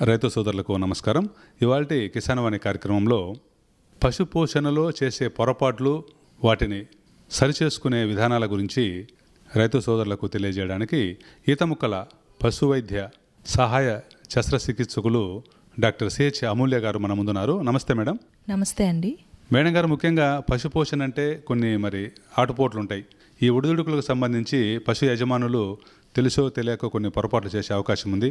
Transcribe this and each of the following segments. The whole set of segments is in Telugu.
రైతు సోదరులకు నమస్కారం. ఇవాల్టి కిసాన్ వాణి కార్యక్రమంలో పశు పోషణలో చేసే పొరపాట్లు, వాటిని సరిచేసుకునే విధానాల గురించి రైతు సోదరులకు తెలియజేయడానికి ఈతముక్కల పశు వైద్య సహాయ శస్త్రచికిత్సకులు డాక్టర్ సిహెచ్ అమూల్య గారు మన ముందున్నారు. నమస్తే మేడం. నమస్తే అండి. మేడం గారు, ముఖ్యంగా పశు పోషణ అంటే కొన్ని ఆటుపోట్లు ఉంటాయి. ఈ ఒడిదుడుకులకు సంబంధించి పశు యజమానులు తెలుసో తెలియక కొన్ని పొరపాట్లు చేసే అవకాశం ఉంది.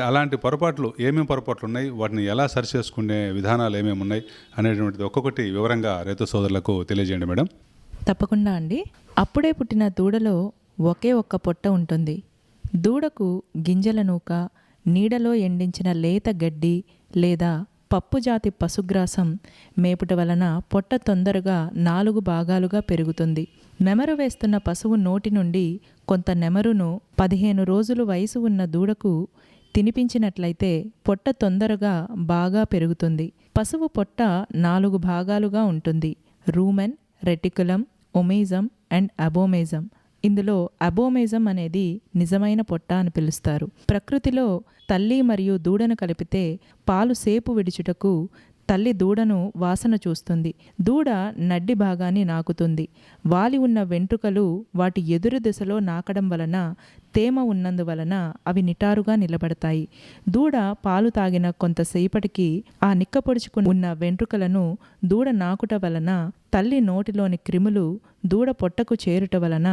అలాంటి పొరపాట్లు ఏమేమి పొరపాట్లు ఉన్నాయి, వాటిని ఎలా సరిచేసుకునే విధానాలు ఏమేమి ఉన్నాయి అనేటువంటిది ఒక్కొక్కటి వివరంగా రైతు సోదరులకు తెలియజేయండి మేడం. తప్పకుండా అండి. అప్పుడే పుట్టిన దూడలో ఒకే ఒక్క పొట్ట ఉంటుంది. దూడకు గింజల నూక, నీడలో ఎండించిన లేత గడ్డి లేదా పప్పు జాతి పశుగ్రాసం మేపుట వలన పొట్ట తొందరగా 4 భాగాలుగా పెరుగుతుంది. నెమరు వేస్తున్న పశువు నోటి నుండి కొంత నెమరును 15 రోజులు వయసు ఉన్న దూడకు తినిపించినట్లయితే పొట్ట తొందరగా బాగా పెరుగుతుంది. పశువు పొట్ట 4 భాగాలుగా ఉంటుంది: రూమెన్, రెటికులం, ఒమేజం అండ్ అబోమేజం. ఇందులో అబోమేజం అనేది నిజమైన పొట్ట అని పిలుస్తారు. ప్రకృతిలో తల్లి మరియు దూడను కలిపితే పాలు సేపు విడుచుటకు తల్లి దూడను వాసన చూస్తుంది. దూడ నడ్డి భాగాన్ని నాకుతుంది. వాలి ఉన్న వెంట్రుకలు వాటి ఎదురు దిశలో నాకడం వలన తేమ ఉన్నందువలన అవి నిటారుగా నిలబడతాయి. దూడ పాలు తాగిన కొంతసేపటికి ఆ నిక్కపొడుచుకుని ఉన్న వెంట్రుకలను దూడ నాకుట వలన తల్లి నోటిలోని క్రిములు దూడ పొట్టకు చేరుట వలన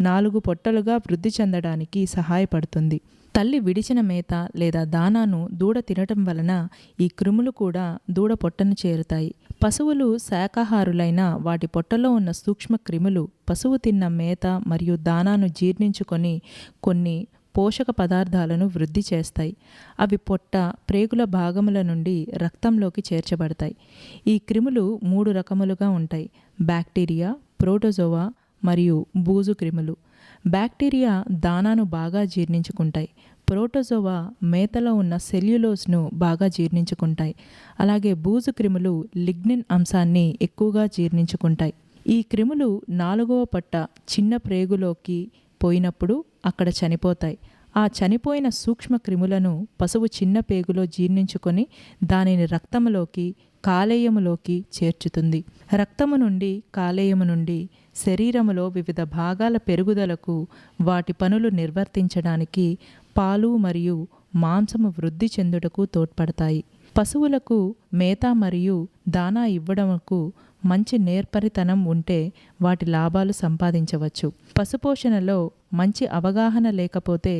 4 పొట్టలుగా వృద్ధి చెందడానికి సహాయపడుతుంది. తల్లి విడిచిన మేత లేదా దానాను దూడ తినటం వలన ఈ క్రిములు కూడా దూడ పొట్టను చేరుతాయి. పశువులు శాకాహారులైన వాటి పొట్టలో ఉన్న సూక్ష్మ క్రిములు పశువు తిన్న మేత మరియు దానాను జీర్ణించుకొని కొన్ని పోషక పదార్థాలను వృద్ధి చేస్తాయి. అవి పొట్ట, ప్రేగుల భాగముల నుండి రక్తంలోకి చేర్చబడతాయి. ఈ క్రిములు 3 రకములుగా ఉంటాయి: బ్యాక్టీరియా, ప్రోటోజోవా మరియు బూజు క్రిములు. బ్యాక్టీరియా దానాను బాగా జీర్ణించుకుంటాయి. ప్రోటోజోవా మేతలో ఉన్న సెల్యులోజ్ను బాగా జీర్ణించుకుంటాయి. అలాగే బూజు క్రిములు లిగ్నిన్ అంశాన్ని ఎక్కువగా జీర్ణించుకుంటాయి. ఈ క్రిములు 4వ పొట్ట చిన్న ప్రేగులోకి పోయినప్పుడు అక్కడ చనిపోతాయి. ఆ చనిపోయిన సూక్ష్మ క్రిములను పశువు చిన్న పేగులో జీర్ణించుకొని దానిని రక్తములోకి, కాలేయములోకి చేర్చుతుంది. రక్తము నుండి, కాలేయము నుండి శరీరములో వివిధ భాగాల పెరుగుదలకు, వాటి పనులు నిర్వర్తించడానికి, పాలు మరియు మాంసము వృద్ధి చెందుటకు తోడ్పడతాయి. పశువులకు మేత మరియు దానా ఇవ్వడముకు మంచి నేర్పరితనం ఉంటే వాటి లాభాలు సంపాదించవచ్చు. పశుపోషణలో మంచి అవగాహన లేకపోతే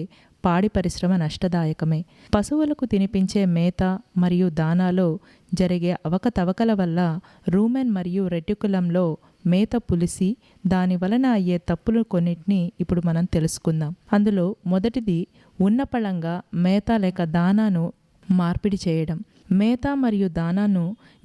పాడి పరిశ్రమ నష్టదాయకమే. పశువులకు తినిపించే మేత మరియు దానాలో జరిగే అవకతవకల వల్ల రూమెన్ మరియు రెటికులంలో మేత పులిసి దాని వలన అయ్యే తప్పులు కొన్నిటిని ఇప్పుడు మనం తెలుసుకుందాం. అందులో మొదటిది ఉన్నపళంగా మేత లేక దానాను మార్పిడి చేయడం. మేత మరియు దానాను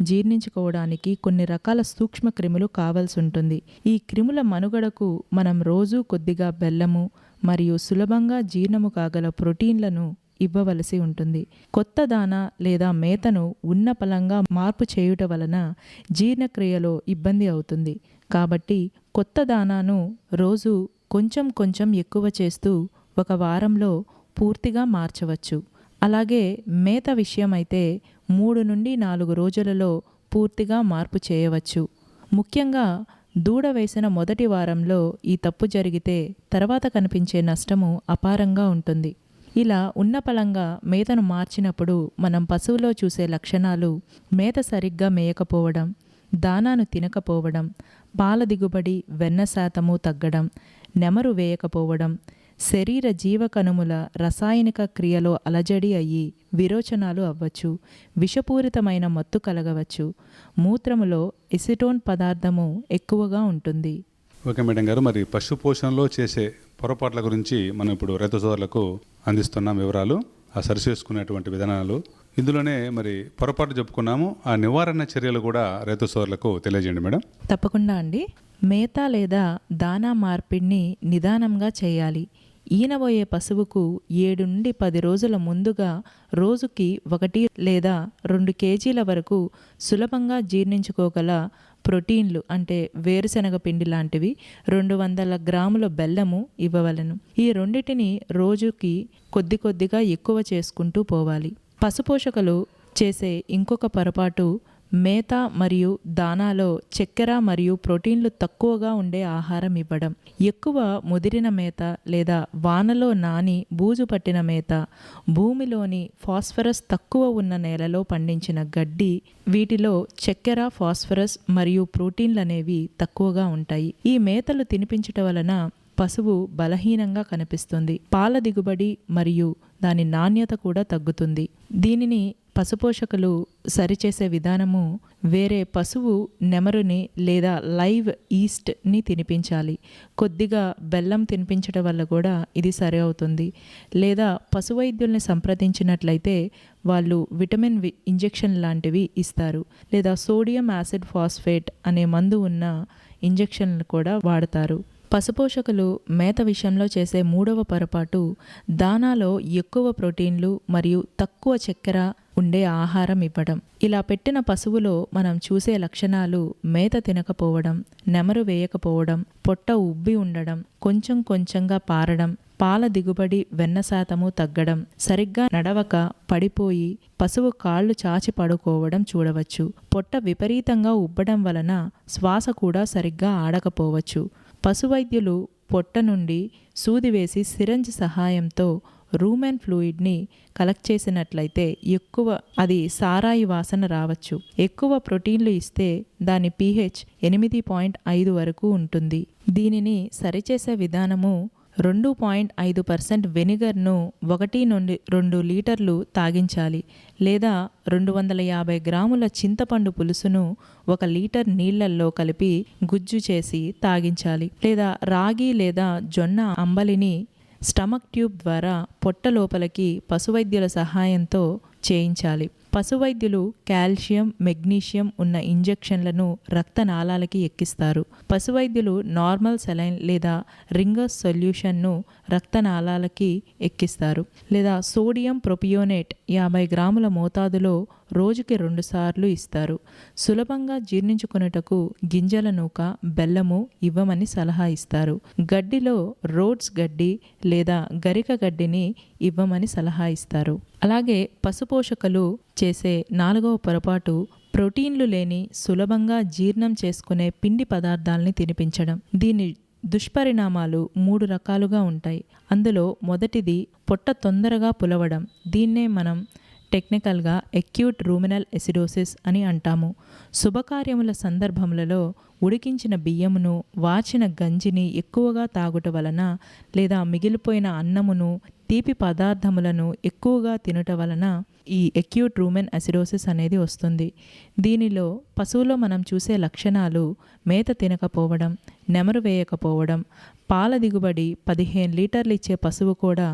జీర్ణించుకోవడానికి కొన్ని రకాల సూక్ష్మ క్రిములు కావాల్సి ఉంటుంది. ఈ క్రిముల మనుగడకు మనం రోజూ కొద్దిగా బెల్లము మరియు సులభంగా జీర్ణము కాగల ప్రోటీన్లను ఇవ్వవలసి ఉంటుంది. కొత్త దానా లేదా మేతను ఉన్నపళంగా మార్పు చేయుట వలన జీర్ణక్రియలో ఇబ్బంది అవుతుంది. కాబట్టి కొత్త దానాను రోజు కొంచెం కొంచెం ఎక్కువ చేస్తూ 1 వారంలో పూర్తిగా మార్చవచ్చు. అలాగే మేత విషయం అయితే 3 నుండి 4 రోజులలో పూర్తిగా మార్పు చేయవచ్చు. ముఖ్యంగా దూడ వేసిన మొదటి వారంలో ఈ తప్పు జరిగితే తర్వాత కనిపించే నష్టము అపారంగా ఉంటుంది. ఇలా ఉన్నపళంగా మేతను మార్చినప్పుడు మనం పశువులో చూసే లక్షణాలు: మేత సరిగ్గా మేయకపోవడం, దానాను తినకపోవడం, పాల దిగుబడి, వెన్న శాతము తగ్గడం, నెమరు వేయకపోవడం, శరీర జీవకణముల రసాయనిక క్రియలో అలజడి అయ్యి విరోచనాలు అవ్వచ్చు, విషపూరితమైన మత్తు కలగవచ్చు, మూత్రములో ఎసిటోన్ పదార్థము ఎక్కువగా ఉంటుంది. ఓకే మేడం గారు, పశు పోషణలో చేసే పొరపాట్ల గురించి మనం ఇప్పుడు రైతు సోదరులకు అందిస్తున్నాం వివరాలు, ఆ సరిచేసుకునేటువంటి విధానాలు. ఇందులోనే పొరపాటు చెప్పుకున్నాము, ఆ నివారణ చర్యలు కూడా రైతు సోదరులకు తెలియజేయండి మేడం. తప్పకుండా అండి. మేత లేదా దానా మార్పిడిని నిదానంగా చేయాలి. ఈనబోయే పశువుకు 7 నుండి 10 రోజుల ముందుగా రోజుకి 1 లేదా 2 కేజీల వరకు సులభంగా జీర్ణించుకోగల ప్రోటీన్లు అంటే వేరుశనగ పిండి లాంటివి 200 గ్రాముల బెల్లము ఇవ్వవలెను. ఈ రెండిటిని రోజుకి కొద్దిగా ఎక్కువ చేసుకుంటూ పోవాలి. పశుపోషకులు చేసే ఇంకొక పొరపాటు మేత మరియు దానాలో చక్కెర మరియు ప్రోటీన్లు తక్కువగా ఉండే ఆహారం ఇవ్వడం. ఎక్కువ ముదిరిన మేత లేదా వానలో నాని బూజు పట్టిన మేత, భూమిలోని ఫాస్ఫరస్ తక్కువ ఉన్న నేలలో పండించిన గడ్డి, వీటిలో చక్కెర, ఫాస్ఫరస్ మరియు ప్రోటీన్లు అనేవి తక్కువగా ఉంటాయి. ఈ మేతలు తినిపించటం వలన పశువు బలహీనంగా కనిపిస్తుంది. పాల దిగుబడి మరియు దాని నాణ్యత కూడా తగ్గుతుంది. దీనిని పశుపోషకులు సరిచేసే విధానము వేరే పశువు నెమరుని లేదా లైవ్ ఈస్ట్ని తినిపించాలి. కొద్దిగా బెల్లం తినిపించడం వల్ల కూడా ఇది సరి అవుతుంది. లేదా పశువైద్యుల్ని సంప్రదించినట్లయితే వాళ్ళు విటమిన్ ఇంజెక్షన్ లాంటివి ఇస్తారు. లేదా సోడియం యాసిడ్ ఫాస్ఫేట్ అనే మందు ఉన్న ఇంజెక్షన్లు కూడా వాడతారు. పశుపోషకులు మేత విషయంలో చేసే మూడవ పొరపాటు దానాలో ఎక్కువ ప్రోటీన్లు మరియు తక్కువ చక్కెర ఉండే ఆహారం ఇవ్వడం. ఇలా పెట్టిన పశువులో మనం చూసే లక్షణాలు మేత తినకపోవడం, నెమరు వేయకపోవడం, పొట్ట ఉబ్బి ఉండడం, కొంచెం కొంచెంగా పారడం, పాల దిగుబడి వెన్న శాతము తగ్గడం, సరిగ్గా నడవక పడిపోయి పశువు కాళ్ళు చాచి పడుకోవడం చూడవచ్చు. పొట్ట విపరీతంగా ఉబ్బడం వలన శ్వాస కూడా సరిగ్గా ఆడకపోవచ్చు. పశువైద్యులు పొట్ట నుండి సూది వేసి సిరంజ్ సహాయంతో రూమెన్ ఫ్లూయిడ్ని కలెక్ట్ చేసినట్లయితే అది సారాయి వాసన రావచ్చు. ఎక్కువ ప్రోటీన్లు ఇస్తే దాని pH 8.5 వరకు ఉంటుంది. దీనిని సరిచేసే విధానము 2.5% వెనిగర్ను 1 నుండి 2 లీటర్లు తాగించాలి. లేదా 250 గ్రాముల చింతపండు పులుసును 1 లీటర్ నీళ్లల్లో కలిపి గుజ్జు చేసి తాగించాలి. లేదా రాగి లేదా జొన్న అంబలిని స్టమక్ ట్యూబ్ ద్వారా పొట్ట లోపలికి పశువైద్యుల సహాయంతో చేయించాలి. పశువైద్యులు కాల్షియం, మెగ్నీషియం ఉన్న ఇంజెక్షన్లను రక్తనాళాలకి ఎక్కిస్తారు. పశువైద్యులు నార్మల్ సెలైన్ లేదా రింగర్స్ సొల్యూషన్ను రక్తనాళాలకి ఎక్కిస్తారు. లేదా సోడియం ప్రొపియోనేట్ 50 గ్రాముల మోతాదులో రోజుకి 2 సార్లు ఇస్తారు. సులభంగా జీర్ణించుకొనుటకు గింజల నూక, బెల్లము ఇవ్వమని సలహా ఇస్తారు. గడ్డిలో రోడ్స్ గడ్డి లేదా గరిక గడ్డిని ఇవ్వమని సలహా ఇస్తారు. అలాగే పశుపోషకులు చేసే 4వ పొరపాటు ప్రోటీన్లు లేని సులభంగా జీర్ణం చేసుకునే పిండి పదార్థాలని తినిపించడం. దీని దుష్పరిణామాలు 3 రకాలుగా ఉంటాయి. అందులో మొదటిది పొట్ట తొందరగా పులవడం. దీన్నే మనం టెక్నికల్గా అక్యూట్ రూమినల్ ఎసిడోసిస్ అని అంటాము. శుభకార్యముల సందర్భములలో ఉడికించిన బియ్యమును, వాచిన గంజిని ఎక్కువగా తాగుట వలన లేదా మిగిలిపోయిన అన్నమును, తీపి పదార్థములను ఎక్కువగా తినుట వలన ఈ అక్యూట్ రూమెన్ అసిడోసిస్ అనేది వస్తుంది. దీనిలో పశువులో మనం చూసే లక్షణాలు మేత తినకపోవడం, నెమరు వేయకపోవడం, పాల దిగుబడి 15 లీటర్లు ఇచ్చే పశువు కూడా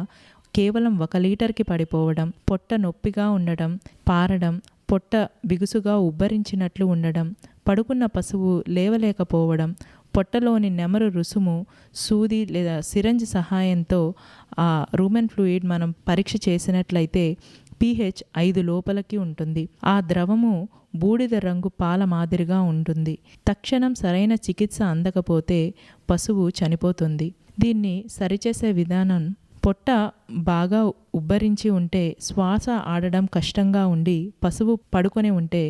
కేవలం 1 లీటర్కి పడిపోవడం, పొట్ట నొప్పిగా ఉండడం, పారడం, పొట్ట బిగుసుగా ఉబ్బరించినట్లు ఉండడం, పడుకున్న పశువు లేవలేకపోవడం, పొట్టలోని నెమరు రుసుము సూది లేదా సిరంజ్ సహాయంతో ఆ రూమెన్ ఫ్లూయిడ్ మనం పరీక్ష చేసినట్లయితే pH 5 లోపలికి ఉంటుంది. ఆ ద్రవము బూడిద రంగు పాల మాదిరిగా ఉంటుంది. తక్షణం సరైన చికిత్స అందకపోతే పశువు చనిపోతుంది. దీన్ని సరిచేసే విధానం పొట్ట బాగా ఉబ్బరించి ఉంటే, శ్వాస ఆడడం కష్టంగా ఉండి పశువు పడుకొని ఉంటే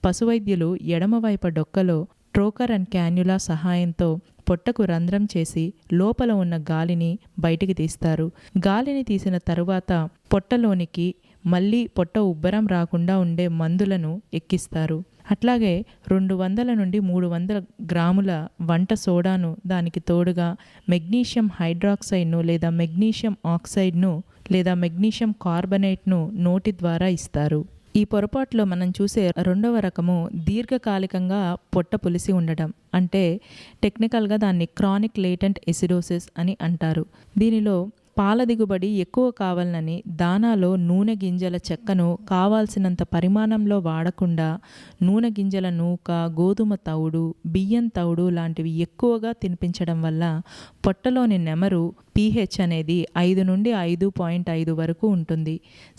పశువైద్యులు ఎడమవైపు డొక్కలో ట్రోకర్ అండ్ క్యాన్యులా సహాయంతో పొట్టకు రంధ్రం చేసి లోపల ఉన్న గాలిని బయటికి తీస్తారు. గాలిని తీసిన తరువాత పొట్టలోనికి మళ్ళీ పొట్ట ఉబ్బరం రాకుండా ఉండే మందులను ఎక్కిస్తారు. అట్లాగే 200 నుండి 300 గ్రాముల వంట సోడాను, దానికి తోడుగా మెగ్నీషియం హైడ్రాక్సైడ్ను లేదా మెగ్నీషియం ఆక్సైడ్ను లేదా మెగ్నీషియం కార్బనేట్ను నోటి ద్వారా ఇస్తారు. ఈ పొరపాటులో మనం చూసే 2వ రకము దీర్ఘకాలికంగా పొట్ట పులిసి ఉండడం. అంటే టెక్నికల్గా దాన్ని క్రానిక్ లేటెంట్ ఎసిడోసిస్ అని అంటారు. దీనిలో పాల దిగుబడి ఎక్కువ కావాలని దానాలో నూనె గింజల చెక్కను కావాల్సినంత పరిమాణంలో వాడకుండా నూనె గింజల నూక, గోధుమ తవుడు, బియ్యం తవుడు లాంటివి ఎక్కువగా తినిపించడం వల్ల పొట్టలోని నెమరు pH అనేది 5 నుండి 5.5 వరకు ఉంటుంది.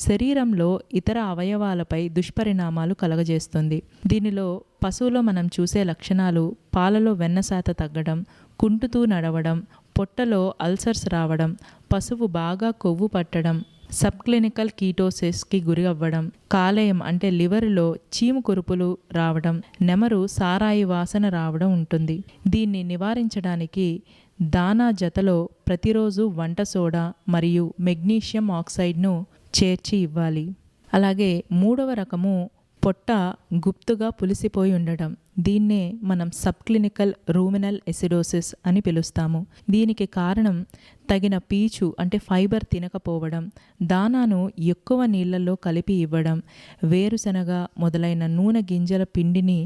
శరీరంలో ఇతర అవయవాలపై దుష్పరిణామాలు కలగజేస్తుంది. దీనిలో పశువులో మనం చూసే లక్షణాలు పాలలో వెన్న శాతం తగ్గడం, కుంటుతూ నడవడం, పొట్టలో అల్సర్స్ రావడం, పశువు బాగా కొవ్వు పట్టడం, సబ్క్లినికల్ కీటోసిస్కి గురి అవ్వడం, కాలేయం అంటే లివర్లో చీము కురుపులు రావడం, నెమరు సారాయి వాసన రావడం ఉంటుంది. దీన్ని నివారించడానికి దానా జతలో ప్రతిరోజు వంట సోడా మరియు మెగ్నీషియం ఆక్సైడ్ను చేర్చి ఇవ్వాలి. అలాగే 3వ రకము పొట్ట గుప్తుగా పులిసిపోయి ఉండడం. దీన్నే మనం సబ్క్లినికల్ రూమినల్ ఎసిడోసిస్ అని పిలుస్తాము. దీనికి కారణం తగిన పీచు అంటే ఫైబర్ తినకపోవడం, దానాను ఎక్కువ నీళ్ళల్లో కలిపి ఇవ్వడం, వేరుశనగ మొదలైన నూనె గింజల పిండిని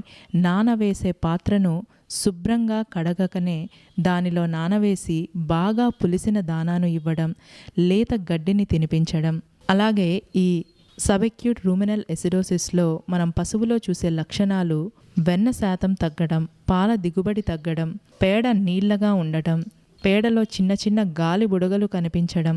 నానవేసే పాత్రను శుభ్రంగా కడగకనే దానిలో నానవేసి బాగా పులిసిన దానాను ఇవ్వడం, లేత గడ్డిని తినిపించడం. అలాగే ఈ సబ్అక్యూట్ రూమినల్ ఎసిడోసిస్లో మనం పశువులో చూసే లక్షణాలు వెన్న శాతం తగ్గడం, పాల దిగుబడి తగ్గడం, పేడ నీళ్లగా ఉండటం, పేడలో చిన్న చిన్న గాలి బుడగలు కనిపించడం,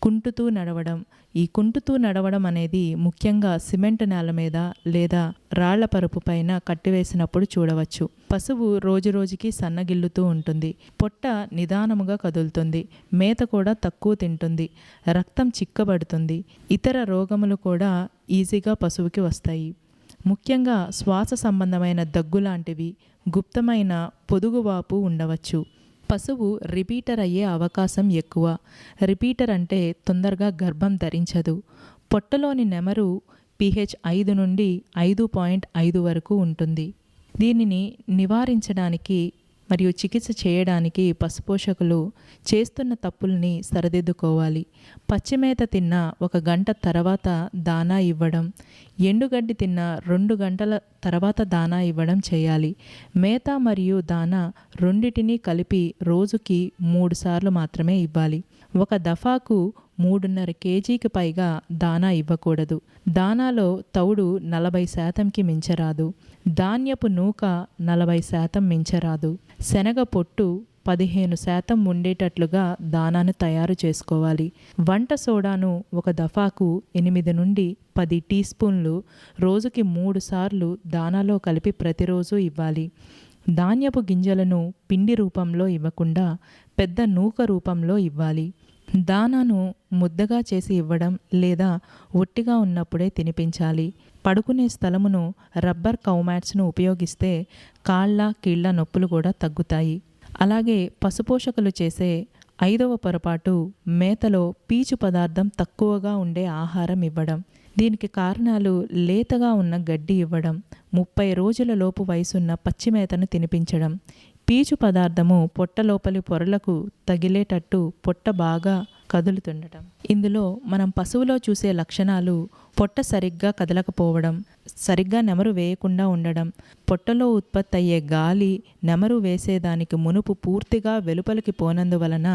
కుంటుతూ నడవడం. ఈ కుంటుతూ నడవడం అనేది ముఖ్యంగా సిమెంట్ నేల మీద లేదా రాళ్ల పరుపు పైన కట్టివేసినప్పుడు చూడవచ్చు. పశువు రోజురోజుకి సన్నగిల్లుతూ ఉంటుంది, పొట్ట నిదానముగా కదులుతుంది, మేత కూడా తక్కువ తింటుంది, రక్తం చిక్కబడుతుంది, ఇతర రోగములు కూడా ఈజీగా పశువుకి వస్తాయి. ముఖ్యంగా శ్వాస సంబంధమైన దగ్గు లాంటివి, గుప్తమైన పొదుగువాపు ఉండవచ్చు. పశువు రిపీటర్ అయ్యే అవకాశం ఎక్కువ. రిపీటర్ అంటే తొందరగా గర్భం ధరించదు. పొట్టలోని నెమరు pH 5 నుండి 5.5 వరకు ఉంటుంది. దీనిని నివారించడానికి మరియు చికిత్స చేయడానికి పశుపోషకులు చేస్తున్న తప్పుల్ని సరిదిద్దుకోవాలి. పచ్చిమేత తిన్న 1 గంట తర్వాత దానా ఇవ్వడం, ఎండుగడ్డి తిన్న 2 గంటల తర్వాత దానా ఇవ్వడం చేయాలి. మేత మరియు దానా రెండిటినీ కలిపి రోజుకి 3 సార్లు మాత్రమే ఇవ్వాలి. 1 దఫాకు 3.5 కేజీకి పైగా దానా ఇవ్వకూడదు. దానాలో తౌడు 40%కి మించరాదు. ధాన్యపు నూక 40% మించరాదు. శనగ పొట్టు 15% ఉండేటట్లుగా దానాను తయారు చేసుకోవాలి. వంట సోడాను 1 దఫాకు 8 నుండి 10 టీ స్పూన్లు రోజుకి 3 సార్లు దానాలో కలిపి ప్రతిరోజు ఇవ్వాలి. ధాన్యపు గింజలను పిండి రూపంలో ఇవ్వకుండా పెద్ద నూక రూపంలో ఇవ్వాలి. దానాను ముద్దగా చేసి ఇవ్వడం లేదా ఒట్టిగా ఉన్నప్పుడే తినిపించాలి. పడుకునే స్థలమును రబ్బర్ కౌమాట్స్ను ఉపయోగిస్తే కాళ్ళ కీళ్ళ నొప్పులు కూడా తగ్గుతాయి. అలాగే పశుపోషకులు చేసే 5వ పొరపాటు మేతలో పీచు పదార్థం తక్కువగా ఉండే ఆహారం ఇవ్వడం. దీనికి కారణాలు లేతగా ఉన్న గడ్డి ఇవ్వడం, 30 రోజుల లోపు వయసున్న పచ్చిమేతను తినిపించడం, పీచు పదార్థము పొట్ట లోపలి పొరలకు తగిలేటట్టు పొట్ట బాగా కదులుతుండటం. ఇందులో మనం పశువులో చూసే లక్షణాలు పొట్ట సరిగ్గా కదలకపోవడం, సరిగ్గా నెమరు వేయకుండా ఉండడం, పొట్టలో ఉత్పత్తి అయ్యే గాలి నెమరు వేసేదానికి మునుపు పూర్తిగా వెలుపలికి పోనందువలన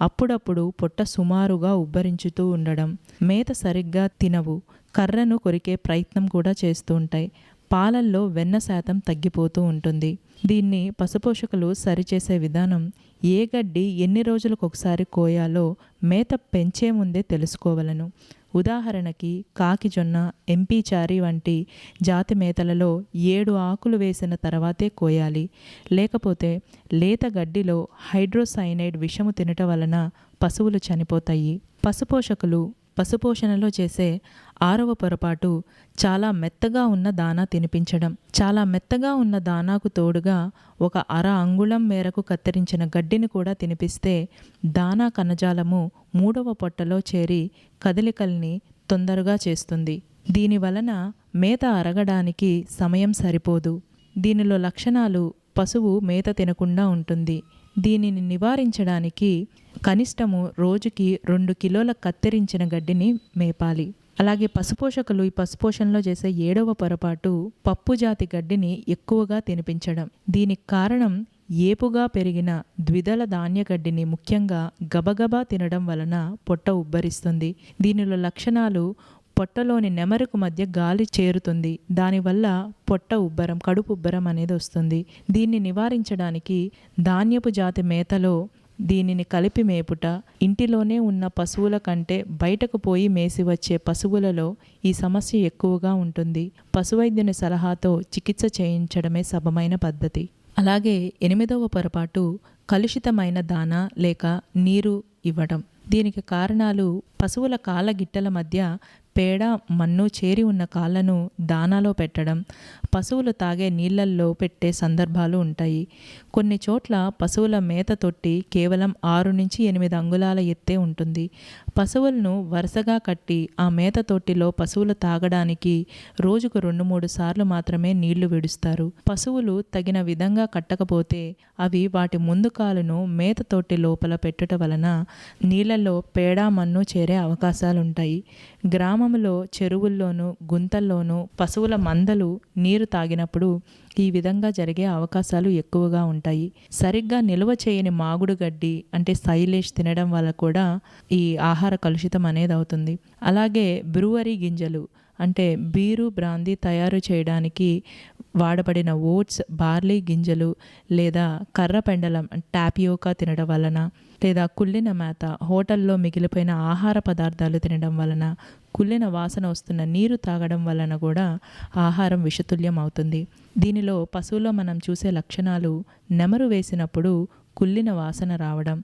అప్పుడప్పుడు పొట్ట సుమారుగా ఉబ్బరించుతూ ఉండడం, మేత సరిగ్గా తినవు, కర్రను కొరికే ప్రయత్నం కూడా చేస్తూ ఉంటాయి, పాలల్లో వెన్న శాతం తగ్గిపోతూ ఉంటుంది. దీన్ని పశుపోషకులు సరిచేసే విధానం ఏ గడ్డి ఎన్ని రోజులకు ఒకసారి కోయాలో మేత పెంచే ముందే తెలుసుకోవలను. ఉదాహరణకి కాకిజొన్న, ఎంపీ చారి వంటి జాతి మేతలలో 7 ఆకులు వేసిన తర్వాతే కోయాలి. లేకపోతే లేత గడ్డిలో హైడ్రోసైనైడ్ విషము తినటం వలన పశువులు చనిపోతాయి. పశుపోషకులు పశుపోషణలో చేసే 6వ పొరపాటు చాలా మెత్తగా ఉన్న దానా తినిపించడం. చాలా మెత్తగా ఉన్న దానాకు తోడుగా 1/2 అంగుళం మేరకు కత్తిరించిన గడ్డిని కూడా తినిపిస్తే దానా కణజాలము 3వ పొట్టలో చేరి కదలికల్ని తొందరగా చేస్తుంది. దీని వలన మేత అరగడానికి సమయం సరిపోదు. దీనిలో లక్షణాలు పశువు మేత తినకుండా ఉంటుంది. దీనిని నివారించడానికి కనిష్టము రోజుకి 2 కిలోల కత్తిరించిన గడ్డిని మేపాలి. అలాగే పశుపోషకులు ఈ పశుపోషణలో చేసే 7వ పొరపాటు పప్పు జాతి గడ్డిని ఎక్కువగా తినిపించడం. దీనికి కారణం ఏపుగా పెరిగిన ద్విదళ ధాన్య గడ్డిని ముఖ్యంగా గబగబా తినడం వలన పొట్ట ఉబ్బరిస్తుంది. దీనిలో లక్షణాలు పొట్టలోని నెమరుకు మధ్య గాలి చేరుతుంది. దానివల్ల పొట్ట ఉబ్బరం, కడుపు ఉబ్బరం అనేది వస్తుంది. దీన్ని నివారించడానికి ధాన్యపు జాతి మేతలో దీనిని కలిపి మేపుట, ఇంటిలోనే ఉన్న పశువుల కంటే బయటకు పోయి మేసి వచ్చే పశువులలో ఈ సమస్య ఎక్కువగా ఉంటుంది. పశువైద్యుని సలహాతో చికిత్స చేయించడమే సబమైన పద్ధతి. అలాగే 8వ పొరపాటు కలుషితమైన దానా లేక నీరు ఇవ్వడం. దీనికి కారణాలు పశువుల కాళ్ళ గిట్టల మధ్య పేడ మన్ను చేరి ఉన్న కాళ్ళను దానాలో పెట్టడం, పశువులు తాగే నీళ్ళల్లో పెట్టే సందర్భాలు ఉంటాయి. కొన్ని చోట్ల పశువుల మేత తొట్టి కేవలం 6 నుంచి 8 అంగుళాల ఎత్తే ఉంటుంది. పశువులను వరుసగా కట్టి ఆ మేత తొట్టిలో పశువులు తాగడానికి రోజుకు 2-3 సార్లు మాత్రమే నీళ్లు విడుస్తారు. పశువులు తగిన విధంగా కట్టకపోతే అవి వాటి ముందు కాలును మేత తొట్టి లోపల పెట్టుట వలన నీళ్ళల్లో పేడ మన్ను చేరే అవకాశాలుంటాయి. గ్రామంలో చెరువుల్లోనూ గుంతల్లోనూ పశువుల మందలు నీరు తాగినప్పుడు ఈ విధంగా జరిగే అవకాశాలు ఎక్కువగా ఉంటాయి. సరిగ్గా నిల్వ చేయని మాగుడు గడ్డి అంటే సైలేష్ తినడం వల్ల కూడా ఈ ఆహార కలుషితం అనేది అవుతుంది. అలాగే బ్రూవరీ గింజలు అంటే బీరు బ్రాందీ తయారు చేయడానికి వాడబడిన ఓట్స్, బార్లీ గింజలు లేదా కర్ర పెండలం టాపియోకా తినడం వలన, లేదా కుళ్ళిన మేత, హోటల్లో మిగిలిపోయిన ఆహార పదార్థాలు తినడం వలన, కుళ్ళిన వాసన వస్తున్న నీరు తాగడం వలన కూడా ఆహారం విషతుల్యం అవుతుంది. దీనిలో పశువులో మనం చూసే లక్షణాలు నెమరు వేసినప్పుడు కుళ్ళిన వాసన రావడం,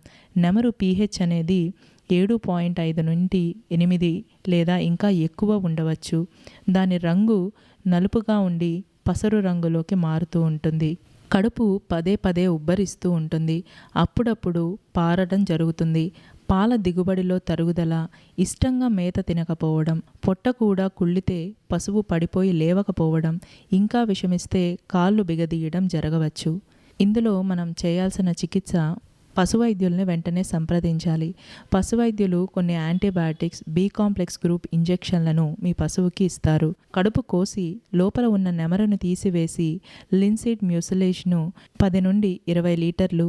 నెమరు pH అనేది 7.5 నుండి 8 లేదా ఇంకా ఎక్కువ ఉండవచ్చు. దాని రంగు నలుపుగా ఉండి పసరు రంగులోకి మారుతూ ఉంటుంది. కడుపు పదే పదే ఉబ్బరిస్తూ ఉంటుంది. అప్పుడప్పుడు పారడం జరుగుతుంది. పాల దిగుబడిలో తరుగుదల, ఇష్టంగా మేత తినకపోవడం, పొట్ట కూడా కుళ్ళితే పశువు పడిపోయి లేవకపోవడం, ఇంకా విషమిస్తే కాళ్ళు బిగదీయడం జరగవచ్చు. ఇందులో మనం చేయాల్సిన చికిత్స పశువైద్యుల్ని వెంటనే సంప్రదించాలి. పశువైద్యులు కొన్ని యాంటీబయాటిక్స్, బి కాంప్లెక్స్ గ్రూప్ ఇంజెక్షన్లను మీ పశువుకి ఇస్తారు. కడుపు కోసి లోపల ఉన్న నెమరును తీసివేసి లిన్సీడ్ మ్యూసిలేజ్ను 10 నుండి 20 లీటర్లు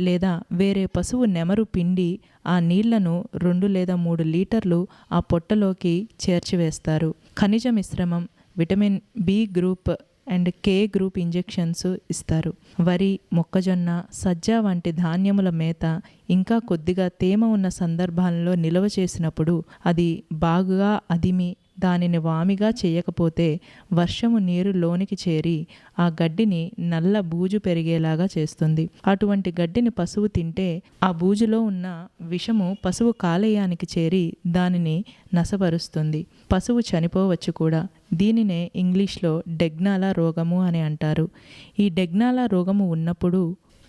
లేదా వేరే పశువు నెమరు పిండి ఆ నీళ్లను 2 లేదా 3 లీటర్లు ఆ పొట్టలోకి చేర్చివేస్తారు. ఖనిజ మిశ్రమం, vitamin B group and K group injections ఇస్తారు. వరి, మొక్కజొన్న, సజ్జ వంటి ధాన్యముల మేత ఇంకా కొద్దిగా తేమ ఉన్న సందర్భాల్లో నిల్వ చేసినప్పుడు అది బాగా అదిమి దానిని వామిగా చేయకపోతే వర్షము నీరు లోనికి చేరి ఆ గడ్డిని నల్ల బూజు పెరిగేలాగా చేస్తుంది. అటువంటి గడ్డిని పశువు తింటే ఆ బూజులో ఉన్న విషము పశువు కాలేయానికి చేరి దానిని నశపరుస్తుంది. పశువు చనిపోవచ్చు కూడా. దీనినే ఇంగ్లీష్లో డెగ్నాలా రోగము అని అంటారు. ఈ డెగ్నాలా రోగము ఉన్నప్పుడు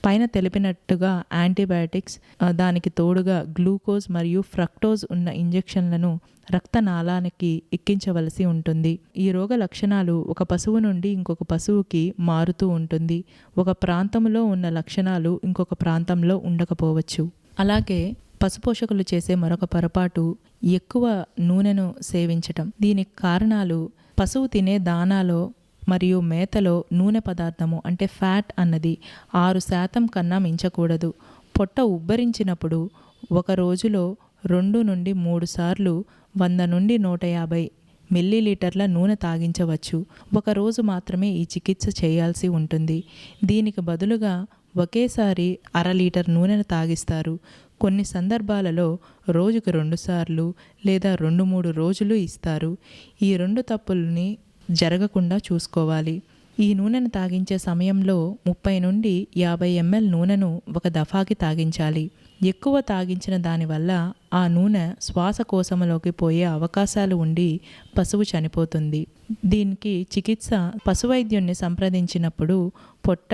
పైన తెలిపినట్టుగా యాంటీబయాటిక్స్, దానికి తోడుగా గ్లూకోజ్ మరియు ఫ్రక్టోజ్ ఉన్న ఇంజెక్షన్లను రక్తనాళానికి ఎక్కించవలసి ఉంటుంది. ఈ రోగ లక్షణాలు ఒక పశువు నుండి ఇంకొక పశువుకి మారుతూ ఉంటుంది. ఒక ప్రాంతంలో ఉన్న లక్షణాలు ఇంకొక ప్రాంతంలో ఉండకపోవచ్చు. అలాగే పశుపోషకులు చేసే మరొక పొరపాటు ఎక్కువ నూనెను సేవించటం. దీనికి కారణాలు పశువు తినే దానాలో మరియు మేతలో నూనె పదార్థము అంటే ఫ్యాట్ అన్నది 6% కన్నా మించకూడదు. పొట్ట ఉబ్బరించినప్పుడు ఒక రోజులో 2 నుండి 3 సార్లు 100 నుండి 150 మిల్లీలీటర్ల నూనె తాగించవచ్చు. ఒక రోజు మాత్రమే ఈ చికిత్స చేయాల్సి ఉంటుంది. దీనికి బదులుగా ఒకేసారి 1/2 లీటర్ నూనెను తాగిస్తారు. కొన్ని సందర్భాలలో రోజుకు 2 సార్లు లేదా 2-3 రోజులు ఇస్తారు. ఈ 2 తప్పుల్ని జరగకుండా చూసుకోవాలి. ఈ నూనెను తాగించే సమయంలో 30 నుండి 50 ml నూనెను ఒక దఫాకి తాగించాలి. ఎక్కువ తాగించిన దానివల్ల ఆ నూనె శ్వాసకోశంలోకి పోయే అవకాశాలు ఉండి పశువు చనిపోతుంది. దీనికి చికిత్స పశువైద్యుణ్ణి సంప్రదించినప్పుడు పొట్ట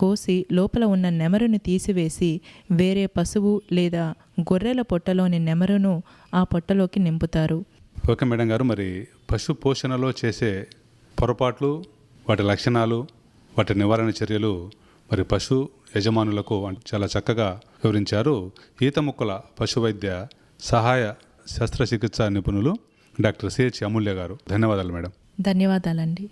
కోసి లోపల ఉన్న నెమరును తీసివేసి వేరే పశువు లేదా గొర్రెల పొట్టలోని నెమరును ఆ పొట్టలోకి నింపుతారు. ఓకే మేడం గారు, మరి పశు పోషణలో చేసే పొరపాట్లు, వాటి లక్షణాలు, వాటి నివారణ చర్యలు మరి పశు యజమానులకు చాలా చక్కగా వివరించారు. ఈతముక్కల పశువైద్య సహాయ శస్త్రచికిత్సా నిపుణులు డాక్టర్ సిహెచ్ అమూల్య గారు. ధన్యవాదాలు మేడం. ధన్యవాదాలండి.